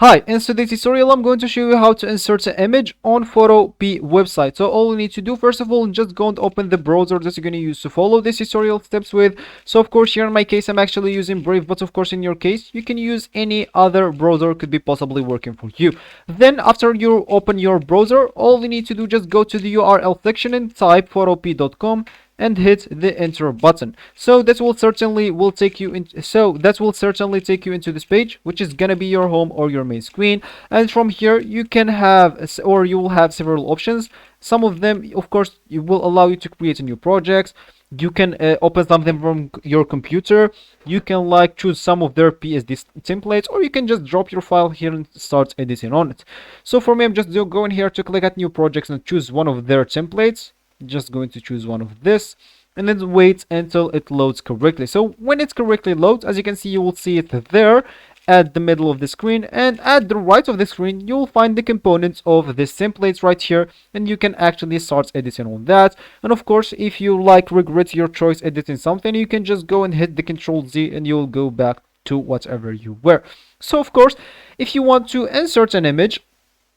Hi, in today's tutorial I'm going to show you how to insert an image on Photopea website. So all you need to do first of all, just go and open the browser that you're going to use to follow this tutorial steps with. So of course here in my case I'm actually using Brave, but of course in your case you can use any other browser could be possibly working for you. Then after you open your browser, all you need to do just go to the URL section and type photopea.com and hit the enter button. So that will certainly take you into this page, which is gonna be your home or your main screen. And from here you can have, or you will have several options. Some of them of course it will allow you to create a new projects. You can open something from your computer. You can like choose some of their PSD templates, or you can just drop your file here and start editing on it. So for me, I'm just going here to click at new projects and choose one of their templates. Just going to choose one of this and then wait until it loads correctly. So when it correctly loads, as you can see, you will see it there at the middle of the screen, and at the right of the screen you will find the components of this templates right here, and you can actually start editing on that. And of course, if you like regret your choice editing something, you can just go and hit the Control Z and you'll go back to whatever you were. So of course, if you want to insert an image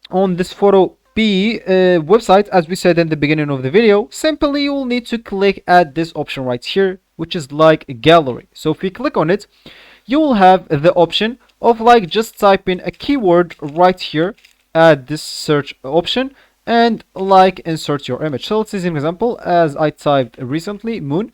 on this Photopea website, as we said in the beginning of the video, simply you will need to click at this option right here, which is like a gallery. So if you click on it, you will have the option of like just typing a keyword right here at this search option and like insert your image. So let's see an example, as I typed recently moon.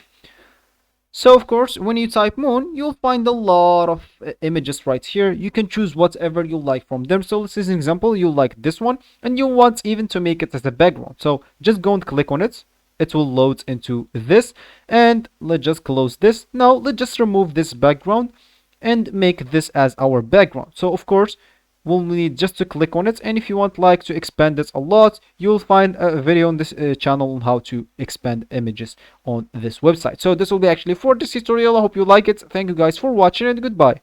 So of course, when you type moon, you'll find a lot of images right here. You can choose whatever you like from them. So this is an example, you like this one and you want even to make it as a background. So just go and click on it. It will load into this, and let's just close this. Now let's just remove this background and make this as our background. So of course, we'll need just to click on it, and if you want like to expand it a lot, you'll find a video on this channel on how to expand images on this website. So this will be actually for this tutorial. I hope you like it. Thank you guys for watching, and goodbye.